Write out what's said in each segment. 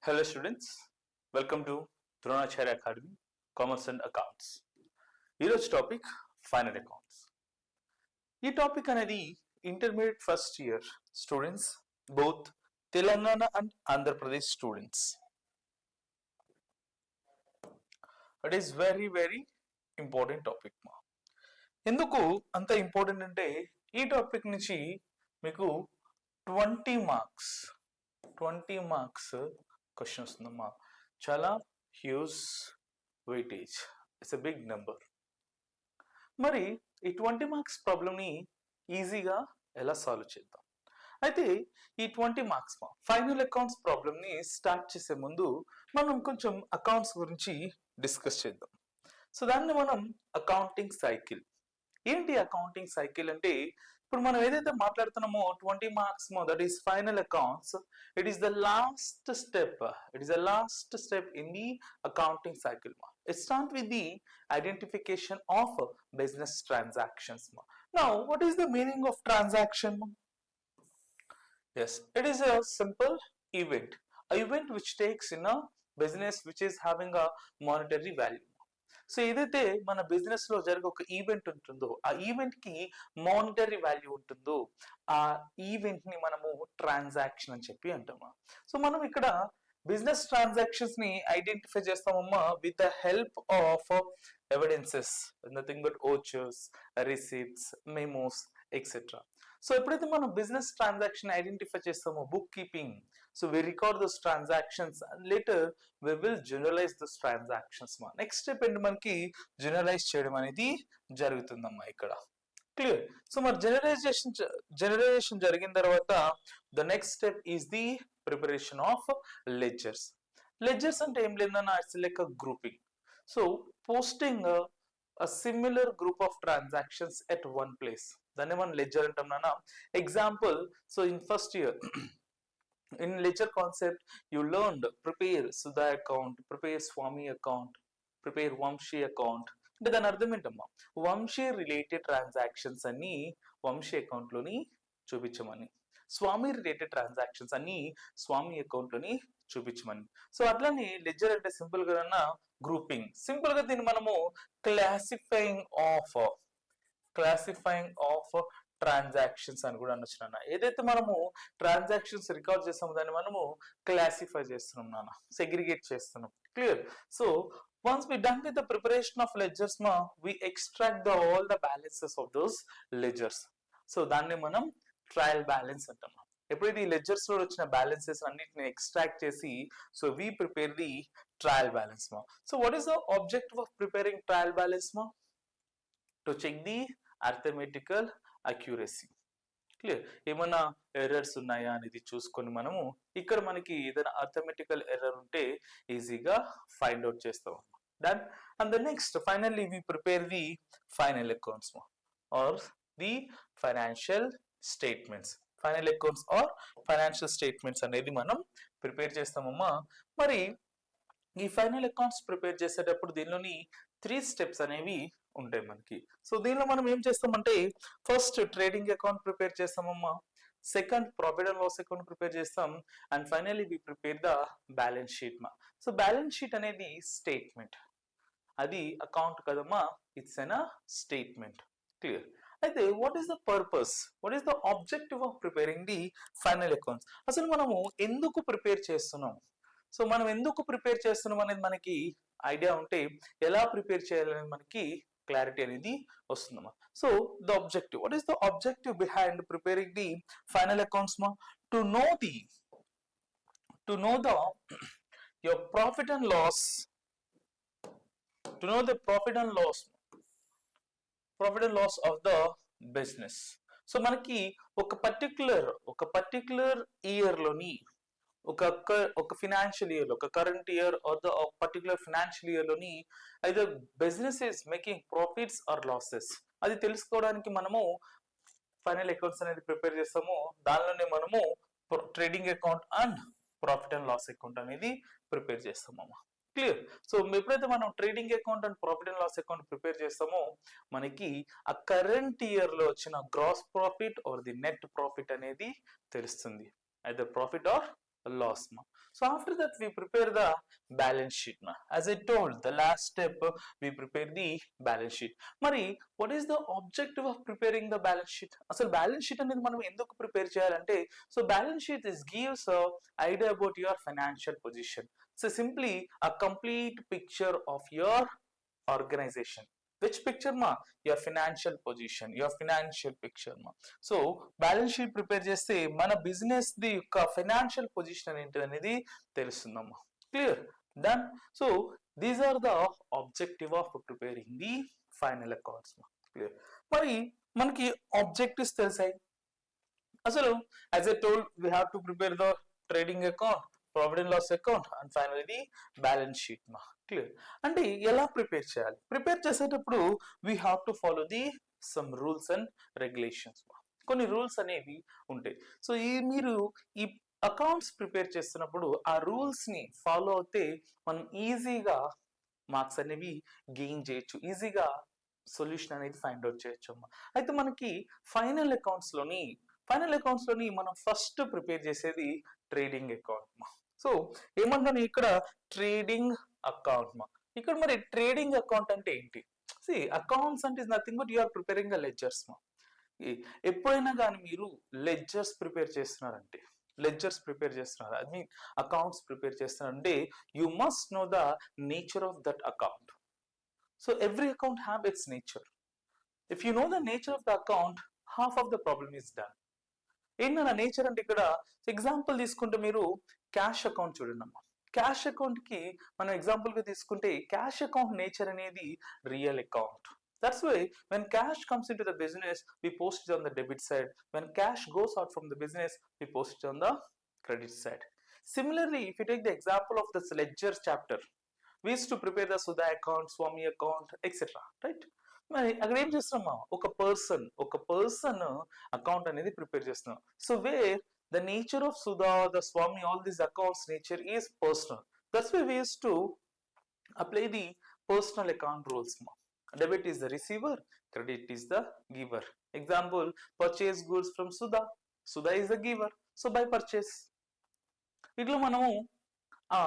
Hello students, welcome to Dronacharya Academy, Commerce and Accounts. ఈరోజు topic final accounts. ఈ topic అనేది intermediate first year students, both Telangana and Andhra Pradesh students. It is very important topic మా. ఎందుకు అంత important అంటే ఈ topic నుంచి మీకు 20 మార్క్స్ క్వశ్చన్ వస్తుందమ్మా. చాలా huge weightage, it's a big number. మరి ఈ 20 మార్క్స్ ప్రాబ్లమ్ని ఈజీగా ఎలా సాల్వ్ చేద్దాం? అయితే ఈ 20 మార్క్స్ ఫైనల్ అకౌంట్స్ ప్రాబ్లమ్ని స్టార్ట్ చేసే ముందు మనం కొంచెం అకౌంట్స్ గురించి డిస్కస్ చేద్దాం. సో దాన్ని మనం అకౌంటింగ్ సైకిల్. ఏంటి అకౌంటింగ్ సైకిల్ అంటే, ఇప్పుడు మనం ఏదైతే మాట్లాడుతున్నామో 20 marks that is final accounts, it is the last step in the accounting cycle మా. It starts with the identification of business transactions ma. Now what is the meaning of transaction ma? Yes, it is a simple event which takes in a business which is having a monetary value. So ఏదైతే మన business లో జరిగే ఒక event ఉంటుందో, ఆ event కి monetary value ఉంటుందో, ఆ ఈవెంట్ ని మనము ట్రాన్సాక్షన్ అని చెప్పి అంటాము. సో మనం ఇక్కడ బిజినెస్ ట్రాన్సాక్షన్స్ ని ఐడెంటిఫై చేస్తామమ్మా with the help of evidences, nothing but vouchers, receipts, memos etcetera. So ఎప్పుడైతే మనం బిజినెస్ ట్రాన్సాక్షన్ ఐడెంటిఫై చేస్తామో, book keeping, so we record those transactions and later we will generalise those transactions మా. Next step ఏంటి, మనకి generalise చేయడం అనేది జరుగుతుందమ్మా ఇక్కడ. Clear? So మరి జనరలైజేషన్ జరిగిన తర్వాత the next step is the preparation of ledgers. Ledgers అంటే ఏం లేదన్నా, it's like a grouping. So posting a similar group of transactions at one place, దాన్ని మనం లెడ్జర్ అంటాం నాన్న. Example, so in first year in ledger concept you learned prepare Sudha account, prepare Swami account, prepare Vamshi account. అంటే దాని అర్థం ఏంటమ్మా, Vamsi related transactions అన్ని Vamsi account లోని చూపించమని, స్వామి రిలేటెడ్ ట్రాన్సాక్షన్స్ అన్ని స్వామి అకౌంట్ లోని చూపించమని. సో అట్లని లెడ్జర్ అంటే సింపుల్ గా గ్రూపింగ్. సింపుల్ గా దీన్ని మనము క్లాసిఫైయింగ్ ఆఫ్ ట్రాన్సాక్షన్స్ అని కూడా అనొచ్చు నాన్న. ఏదైతే మనము ట్రాన్సాక్షన్స్ రికార్డ్ చేస్తామో దాన్ని మనము క్లాసిఫై చేస్తున్నాం నాన్న, సెగ్రిగేట్ చేస్తున్నాం. Clear? So once we done with the preparation of ledgers ma, we extract all the balances of those ledgers. So దాన్ని మనం ట్రయల్ బ్యాలెన్స్ అంటాం. ఎప్పుడైతే ఈ లెడ్జర్స్ లో వచ్చిన బ్యాలెన్సెస్ అన్నిటిని ఎక్స్ట్రాక్ట్ చేసి, so we prepare the trial balance మా. So what is the objective of preparing trial balance మా? To check the arithmetical accuracy. Clear? ఏమన్నా ఎర్రర్స్ ఉన్నాయా అనేది చూసుకొని మనము ఇక్కడ మనకి ఏదైనా అర్థమెటికల్ ఎర్రర్ ఉంటే ఈజీగా ఫైండ్ అవుట్ చేస్తాం. Done. And the next finally we prepare the final accounts or the financial statements. Final accounts or financial statements అనేది మనం ప్రిపేర్ చేస్తామమ్మా. మరి ఈ ఫైనల్ అకౌంట్స్ ప్రిపేర్ చేసేటప్పుడు దీనిలోని 3 స్టెప్స్ అనేవి ఉంటాయి మనకి. సో దీనిలో మనం ఏం చేస్తామంటే, ఫస్ట్ ట్రేడింగ్ అకౌంట్ ప్రిపేర్ చేస్తామమ్మా, second profit and loss account prepare చేస్తాం, and finally we prepare the balance sheet మా. సో బ్యాలెన్స్ షీట్ అనేది స్టేట్మెంట్, అది అకౌంట్ కదమ్మా, ఇట్స్ ఎన్ స్టేట్మెంట్. క్లియర్? అయితే what is the purpose, what is the objective of preparing the final accounts? అసలు మనము ఎందుకు prepare చేస్తున్నాం? సో మనం ఎందుకు ప్రిపేర్ చేస్తున్నాం అనేది మనకి ఐడియా ఉంటే ఎలా ప్రిపేర్ చేయాలనేది మనకి క్లారిటీ అనేది వస్తుందమ్మా. So the objective, what is the objective behind preparing the final accounts మా? To know the your profit and loss, to know the profit and loss of the business. So మనకి ఒక particular year లోని ఒక financial year లో, ఒక current year or the particular financial year లోని either business is making profits or losses, అది తెలుసుకోవడానికి మనము ఫైనల్ అకౌంట్స్ అనేది ప్రిపేర్ చేస్తాము. దానిలోనే మనము trading account and profit and loss account అనేది ప్రిపేర్ చేస్తామమ్మా. క్లియర్? సో ఎప్పుడైతే మనం trading account and profit and loss account prepare చేస్తామో మనకి ఆ కరెంట్ ఇయర్ లో వచ్చిన gross profit or the net profit అనేది తెలుస్తుంది, ఐదర్ ప్రాఫిట్ ఆర్ లాస్ మా. So after that we prepare the balance sheet. As I told, the last step we prepare the balance sheet. మరి what is the objective of preparing the balance sheet? అసలు balance sheet అనేది మనం ఎందుకు prepare చేయాలంటే, so balance sheet is gives a idea about your financial position. So simply a complete picture of your organization. Which picture ma? Your financial position, your financial picture ma. So balance sheet prepare చేస్తే మన business ది యొక్క financial position ఏంటి అనేది తెలుస్తుందమ్మా. Clear? Done. So these are the objective of preparing the final accounts. Clear? మరి మనకి objectives తెలిసాయి. అసలు as I told we have to prepare the trading account, profit and loss account and final the balance sheet మా. Clear? అంటే ఎలా prepare చేయాలి? Prepare చేసేటప్పుడు we have to follow the some rules and regulations. కొన్ని rules అనేవి ఉంటాయి. So మీరు ఈ అకౌంట్స్ ప్రిపేర్ చేస్తున్నప్పుడు ఆ రూల్స్ ని ఫాలో అవుతే మనం ఈజీగా మార్క్స్ అనేవి గెయిన్ చేయొచ్చు, ఈజీగా సొల్యూషన్ అనేది ఫైండ్ అవుట్ చేయొచ్చు అమ్మా. అయితే మనకి ఫైనల్ అకౌంట్స్ లోని మనం ఫస్ట్ ప్రిపేర్ చేసేది ట్రేడింగ్ అకౌంట్ మా. సో ఏమంటాను ఇక్కడ ట్రేడింగ్ అకౌంట్ మా. ఇక్కడ మరి ట్రేడింగ్ అకౌంట్ అంటే ఏంటి? అకౌంట్స్ అంటే is nothing but you are preparing the ledgers మా. ఎప్పుడైనా కానీ మీరు లెడ్జర్స్ ప్రిపేర్ చేస్తున్నారంటే, ఐ మీన్ అకౌంట్స్ ప్రిపేర్ చేస్తున్నారంటే you must know the nature of that account. So every account have its nature. If you know the nature of the account, half of the problem is done. ఏంటన్నా nature అంటే ఇక్కడ example తీసుకుంటే మీరు cash account చూడండి అమ్మా. Cash account కి మనం example గా తీసుకుంటే క్యాష్ అకౌంట్ నేచర్ అనేది real account. That's why when cash comes into the business, we post it on the debit side. When cash goes out from the business, we post it on the credit side. Similarly, if you take the example of this ledger chapter, we used to prepare the Sudha account, Swami account, etc. Right? మరి అక్కడ ఏం చేస్తున్నామా, ఒక person account అనేది prepare చేస్తున్నాం. So where the nature of Sudha, the Swami, all these accounts nature is personal. That's why we use to apply the personal account rules మా. Debit is the receiver, credit is the giver. Example, purchase goods from Sudha. Sudha is the giver, so by purchase. ఇట్లా మనము ఆ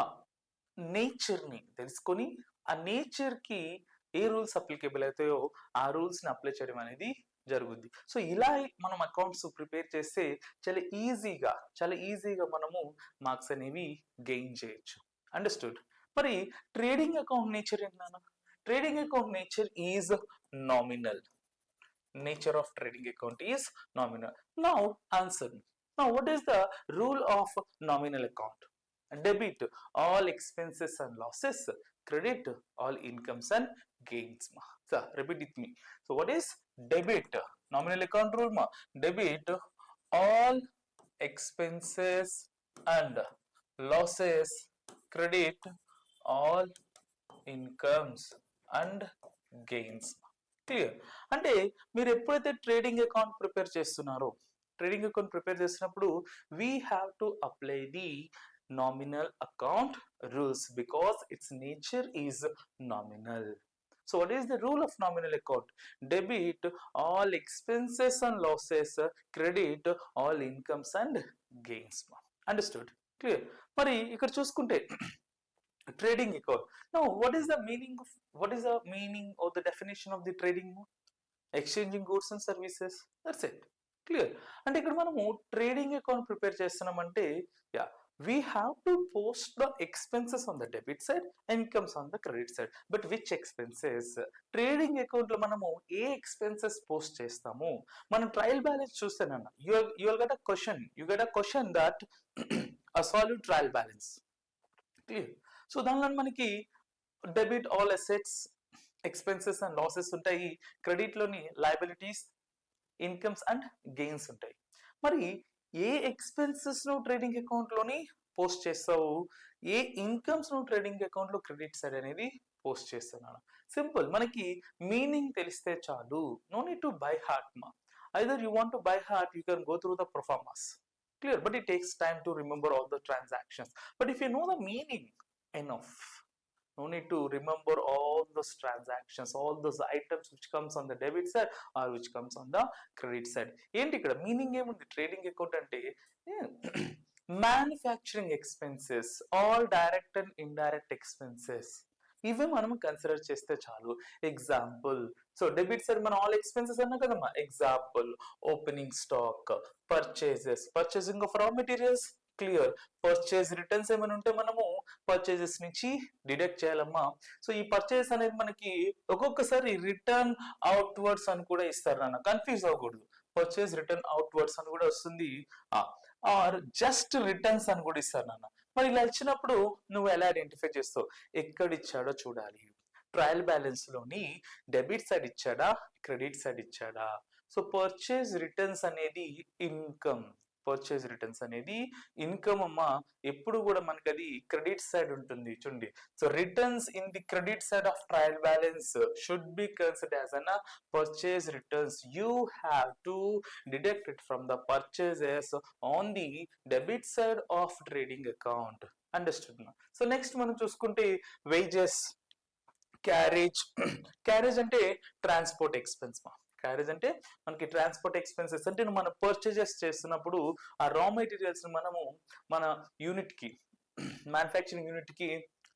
నేచర్ని తెలుసుకొని ఆ నేచర్కి ఏ rules applicable అవుతాయో ఆ రూల్స్ని అప్లై చేయడం అనేది జరుగుద్ది. సో ఇలా మనం అకౌంట్స్ ప్రిపేర్ చేస్తే చాలా ఈజీగా మనము మార్క్స్ అనేవి గెయిన్ చేయొచ్చు. అండర్స్టూడ్? మరి ట్రేడింగ్ అకౌంట్ నేచర్ ఏంటన్నా? Trading account nature is nominal. Nature of trading account is nominal. Now answer me. Now what is the rule of nominal account? Debit all expenses and losses, credit all incomes and gains ma. So repeat with me. So what is debit? Nominal account rule ma. Debit all expenses and losses, credit all incomes and gains. Clear? అంటే మీరు ఎప్పుడైతే trading account prepare చేస్తున్నప్పుడు we have to apply the nominal account rules because it's nature is nominal. So what is the rule of nominal account? Debit all expenses and losses, credit all incomes and gains. Understood? Clear? మరి ఇక్కడ చూసుకుంటే trading account. Now what is the meaning or the definition of the trading? Exchanging goods and services. That's it. Clear? అంటే ఇక్కడ మనము trading account prepare చేస్తున్నామంటే we have to post the expenses on the debit side, incomes on the credit side. But which expenses? Trading account లో మనము ఏ expenses post చేస్తాము? మనం trial balance చూస్తేనన్న you get a question that a solid trial balance. Clear? So దానిలో మనకి debit all assets, expenses and losses ఉంటాయి. క్రెడిట్లోని లయబిలిటీస్, ఇన్కమ్స్ అండ్ గెయిన్స్ ఉంటాయి. మరి ఏ ఎక్స్పెన్సెస్ ను ట్రేడింగ్ అకౌంట్ లోని పోస్ట్ చేస్తావు, ఏ ఇన్కమ్స్ ను ట్రేడింగ్ అకౌంట్ లో క్రెడిట్ సైడ్ అనేది పోస్ట్ చేస్తున్నాను. సింపుల్, మనకి మీనింగ్ తెలిస్తే చాలు. No need to by heart మా. Either you want to by heart, you can go through the proformas. Clear? But it takes time to remember all the transactions. But if you know the meaning, enough. No need to remember all those transactions, all those items which comes on the debit side or which comes on the credit side. ఏంటి ఇక్కడ meaning ఏముంది? Trading account అంటే manufacturing expenses, all direct and indirect expenses, ఇవి మనం consider చేస్తే చాలు. Example, so debit side మనం all expenses అన్నా కదమ్మా. Example, opening stock, purchases, purchasing of రా మెటీరియల్స్, క్లియర్. పర్చేజ్ రిటర్న్స్ ఏమైనా ఉంటే మనము పర్చేజెస్ నుంచి డిడక్ట్ చేయాలమ్మా. సో ఈ పర్చేజ్ అనేది మనకి ఒక్కొక్కసారి రిటర్న్ అవుట్వర్డ్స్ అని కూడా ఇస్తారు నాన్న, కన్ఫ్యూజ్ అవ్వకూడదు. పర్చేజ్ రిటర్న్ అవుట్వర్డ్స్ అని కూడా వస్తుంది, ఆర్ జస్ట్ రిటర్న్స్ అని కూడా ఇస్తారు నాన్న. మరి ఇలా ఇచ్చినప్పుడు నువ్వు ఎలా ఐడెంటిఫై చేస్తావు? ఎక్కడ ఇచ్చాడో చూడాలి. ట్రయల్ బ్యాలెన్స్ లోని డెబిట్ సైడ్ ఇచ్చాడా, క్రెడిట్ సైడ్ ఇచ్చాడా? సో పర్చేజ్ రిటర్న్స్ అనేది ఇన్కమ్, పర్చేజ్ రిటర్న్స్ అనేది ఇన్కమ్ అమ్మా. ఎప్పుడు కూడా మనకి అది క్రెడిట్ సైడ్ ఉంటుంది చూడండి. So returns in the credit side of trial balance should be considered as an purchase returns. You have to deduct it from the purchases on the debit side of trading account. Understood? So next మనం చూసుకుంటే wages, carriage. Carriage అంటే transport expense మా. Carriage అంటే మనకి transport expenses అంటే మనం purchases చేస్తున్నప్పుడు ఆ రా మెటీరియల్స్ మనము మన యూనిట్ కి, మ్యానుఫ్యాక్చరింగ్ యూనిట్ కి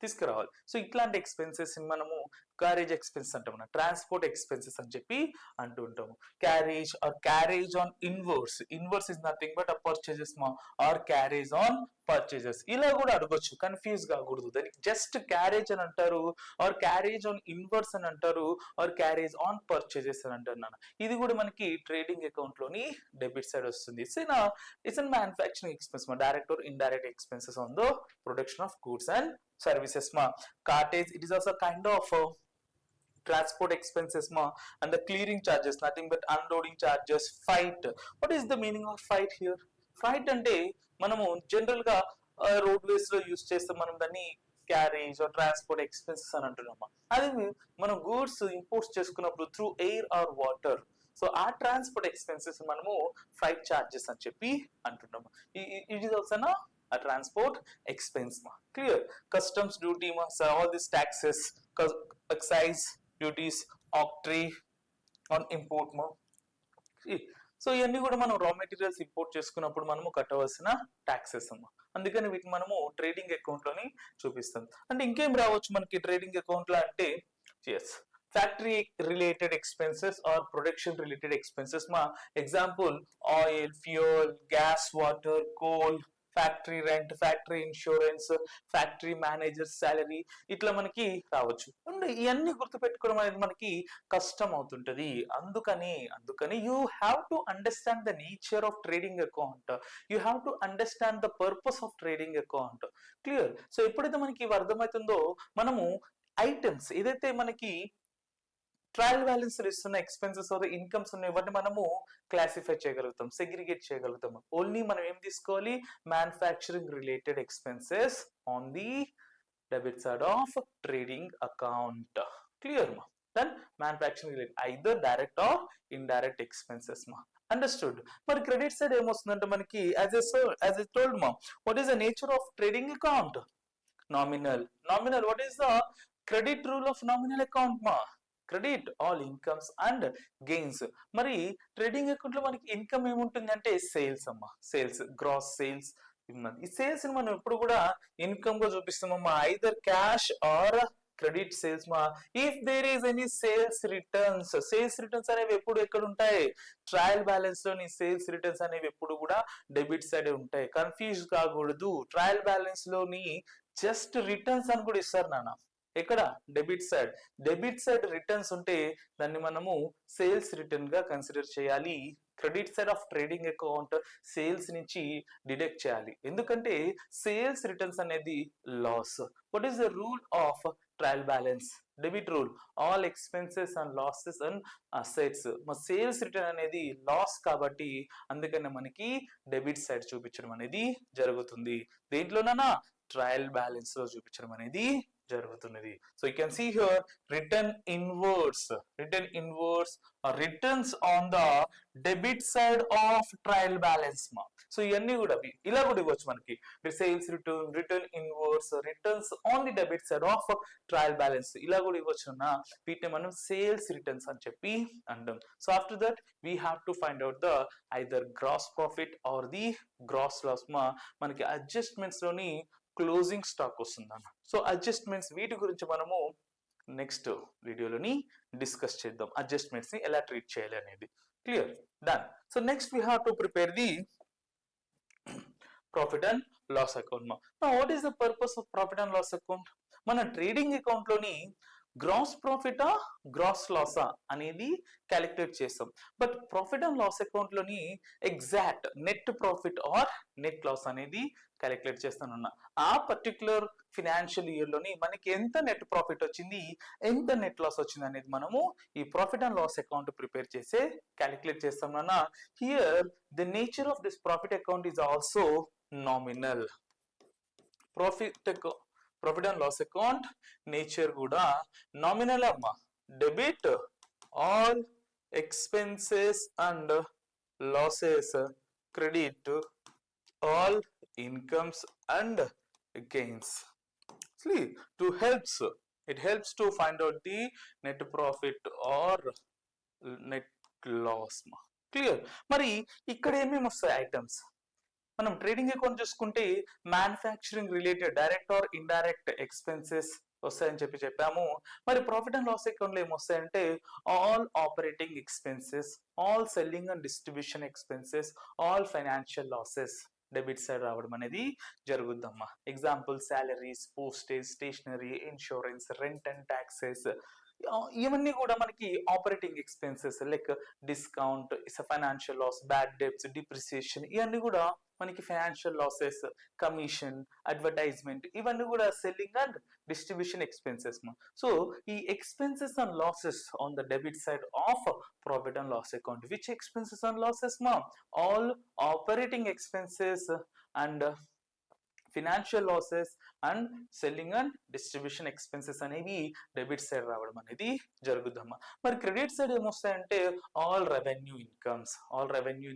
తీసుకురావాలి. సో ఇట్లాంటి ఎక్స్పెన్సెస్ మనము క్యారేజ్ ఎక్స్పెన్స్ అంటాం, ట్రాన్స్పోర్ట్ ఎక్స్పెన్సెస్ అని చెప్పి అంటూ ఉంటాము. Carriage or carriage on inwards, inwards is nothing but a purchases మా, ఆర్ క్యారేజ్ ఆన్ పర్చేజెస్. ఇలా కూడా అడగొచ్చు, కన్ఫ్యూజ్ కాకూడదు. దానికి జస్ట్ క్యారేజ్ అని అంటారు, ఆర్ క్యారేజ్ ఆన్ ఇన్వర్స్ అని అంటారు, ఆర్ క్యారేజ్ ఆన్ పర్చేజెస్ అని అంటారు నాన్న. ఇది కూడా మనకి ట్రేడింగ్ అకౌంట్ లోని డెబిట్ సైడ్ వస్తుంది. ఇట్స్ అన్ మ్యానుఫ్యాక్చరింగ్ ఎక్స్పెన్స్ మా, direct or indirect expenses on the production of goods and services మా. Cartage, it is also kind of transport expenses ma, and the clearing charges, nothing but unloading charges. Freight, what is the meaning of freight here? Freight ante manamu general ga roadways lo use chestam, manam danni carriage or transport expenses అని అంటున్నామా. అది మనం goods imports చేసుకున్నప్పుడు through air or water, so ఆ transport expenses మనము freight charges అని చెప్పి అంటున్నాము. ఇట్ ఈస్ ఆల్సో నా a transport expense ma. Clear? Customs duty ma, so all these taxes, excise duties, octroi on import ma. So ఇవన్నీ కూడా మనం రా మెటీరియల్స్ ఇంపోర్ట్ చేసుకున్నప్పుడు మనము కట్టవలసిన ట్యాక్సెస్ అమ్మా. అందుకని వీటిని మనము ట్రేడింగ్ అకౌంట్ లోని చూపిస్తాం. అంటే ఇంకేం రావచ్చు మనకి ట్రేడింగ్ అకౌంట్ లో అంటే, yes, factory related expenses or production related expenses మా. Example, oil, fuel, gas, water, coal, factory rent, factory insurance, factory manager salary, ఇట్లా మనకి రావచ్చు. ఇవన్నీ గుర్తుపెట్టుకోవడం అనేది మనకి కష్టం అవుతుంటది. అందుకని you have to understand the nature of trading account, you have to understand the purpose of trading account. Clear? So ఎప్పుడైతే మనకి ఇవి అర్థమవుతుందో మనము ఐటమ్స్ ఏదైతే మనకి ట్రయల్ బ్యాలెన్స్ ఇస్తున్న ఎక్స్పెన్సెస్ ఆర్ ఇన్కమ్స్ ఉన్నాయి, వాటిని మనము క్లాసిఫై చేయగలుగుతాం, సెగ్రిగేట్ చేయగలుగుతాం. ఓన్లీ మనం ఏం తీసుకోవాలి? Manufacturing related expenses on the debit side of trading account. Clear మా? Then manufacturing related either direct or indirect expenses మా. అండర్స్టూడ్? మరి క్రెడిట్ సైడ్ ఏమొస్తుందంటే మనకి యాజ్ ఐ టోల్డ్ మా, what is the nature of trading account? Nominal. What is the credit rule of nominal account మా? Credit all incomes and gains. మరి trading account లో మనకి income ఏముంటుంది అంటే సేల్స్ అమ్మా, సేల్స్, గ్రాస్ సేల్స్. ఈ sales ని మనం ఎప్పుడు కూడా ఇన్కమ్ గా చూపిస్తామమ్మా, either cash or credit sales మా. If there is any sales returns అనేవి ఎప్పుడు ఎక్కడ ఉంటాయి? ట్రయల్ బ్యాలెన్స్ లోని సేల్స్ రిటర్న్స్ అనేవి ఎప్పుడు కూడా డెబిట్ సైడ్ ఉంటాయి. కన్ఫ్యూజ్ కాకూడదు. ట్రయల్ బ్యాలెన్స్ లోని జస్ట్ రిటర్న్స్ అని కూడా ఇస్తారు నాన్న. ఎక్కడ? డెబిట్ సైడ్ రిటర్న్స్ ఉంటే దాన్ని మనము సేల్స్ రిటర్న్ గా కన్సిడర్ చేయాలి. Credit side of trading account sales నుంచి డిడక్ట్ చేయాలి. ఎందుకంటే సేల్స్ రిటర్న్స్ అనేది loss. What is the rule of trial balance? Debit rule, all expenses and losses and assets. Sales return అనేది లాస్ కాబట్టి అందుకనే మనకి డెబిట్ సైడ్ చూపించడం అనేది జరుగుతుంది. దేంట్లోనైనా ట్రయల్ బ్యాలెన్స్ లో చూపించడం అనేది జరుగుతున్నది. So you can see here return inwards returns on the debit side of trial balance మా. సో ఇవన్నీ కూడా ఇలా కూడా ఇవ్వచ్చు మనకి, sales return inwards returns on the debit side of trial balance ఇలా కూడా ఇవ్వచ్చు అన్న. వీటిని మనం సేల్స్ రిటర్న్స్ అని చెప్పి అంటాం. So after that we have to find out the either gross profit or the gross loss మా. మనకి అడ్జస్ట్మెంట్స్ లోని క్లోజింగ్ స్టాక్ వస్తుందన్న. సో అడ్జస్ట్మెంట్స్ వీటి గురించి మనము నెక్స్ట్ వీడియోలోని డిస్కస్ చేద్దాం, అడ్జస్ట్మెంట్స్ ని ఎలా ట్రీట్ చేయాలి అనేది. Clear? Done. So next we have to prepare the profit and loss account మా. What is the purpose of profit and loss account? మన ట్రేడింగ్ అకౌంట్ లోని గ్రాస్ ప్రాఫిటా గ్రాస్ లాసా అనేది క్యాలిక్యులేట్ చేస్తాం. But profit and loss account లోని exact net profit or net loss అనేది calculate చేస్తానన్నా. ఆ పర్టికులర్ ఫినాన్షియల్ ఇయర్ లోని మనకి ఎంత నెట్ ప్రాఫిట్ వచ్చింది, ఎంత నెట్ లాస్ వచ్చింది అనేది మనము ఈ profit and loss account prepare చేసే క్యాలిక్యులేట్ చేస్తామన్నా. Here the nature of this profit account is also nominal. Profit and loss account nature కూడా నామినల్ అమ్మా. Debit all expenses and losses, credit all incomes and gains. See, it helps to find out the net profit or net loss ma. Clear? మరి ఇక్కడ ఏమేమి వస్తాయి items? మనం trading account చూసుకుంటే manufacturing related direct or indirect expenses వస్తాయని చెప్పాము. మరి profit and loss account లో ఏమొస్తాయంటే all operating expenses, all selling and distribution expenses, all financial losses debit side రావడం అనేది జరుగుద్దమ్మా. Example salaries, postage, stationery, insurance, rent and taxes, ఇవన్నీ కూడా మనకి operating expenses. Like discount is financial loss, bad debts, depreciation ఇవన్నీ కూడా మనకి financial losses. Commission, advertisement ఇవన్నీ కూడా సెల్లింగ్ అండ్ డిస్ట్రిబ్యూషన్ ఎక్స్పెన్సెస్ మా. సో ఈ expenses and losses on the debit side of profit and loss account. Which expenses and losses మా? All operating expenses and financial losses and selling and distribution expenses అనేవి debit side రావడం అనేది జరుగుద్దమ్మా. మరి credit side ఏమొస్తాయంటే all revenue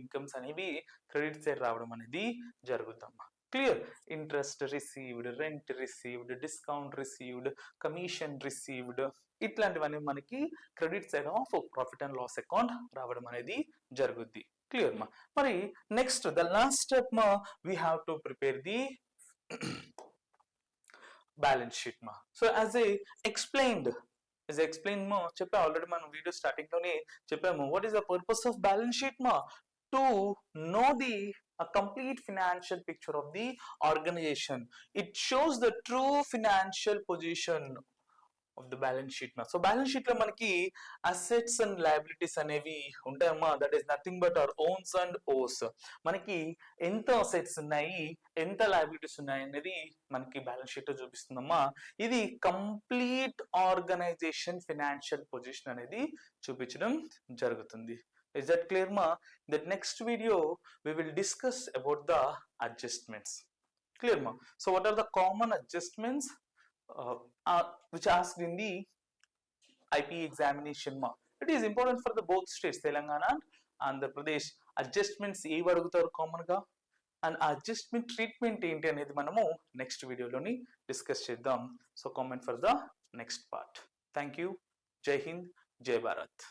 incomes అనేవి credit side రావడం అనేది జరుగుద్దమ్మా. Clear? Interest received, rent received, discount received, commission received ఇట్లాంటివన్నీ మనకి credit side of profit and loss account రావడం అనేది జరుగుద్ది. క్లియర్ మా? మరి నెక్స్ట్ ద లాస్ట్ స్టెప్ మా, we have to prepare the balance sheet మా. సో యాజ్ ఏ ఎక్స్ప్లెయిన్డ్ మా చెప్పా ఆల్రెడీ మనం వీడియో స్టార్టింగ్ లోనే చెప్పాము. What is the purpose of balance sheet మా? To know the a complete financial picture of the organization. It shows the true financial position of the balance sheet ma. So balance sheet లో మనకి assets and liabilities అనేవి ఉంటాయమ్మా. That is nothing but our owns and owes. మనకి ఎంత assets ఉన్నాయి, ఎంత liabilities ఉన్నాయి అనేది మనకి బ్యాలెన్స్ షీట్ లో చూపిస్తుందమ్మా. ఇది కంప్లీట్ ఆర్గనైజేషన్ ఫినాన్షియల్ పొజిషన్ అనేది చూపించడం జరుగుతుంది. Is that clear ma? The next video we will discuss about the adjustments. Clear ma? So what are the common adjustments which asked in the IP examination ma? It is important for the both states Telangana and Andhra Pradesh. Adjustments ఏ అడుగుతారు common గా, and adjustment treatment ఏంటి అనేది మనము next వీడియోలోని discuss చేద్దాం. So comment for the next part. Thank you. జై హింద్, జై భారత్.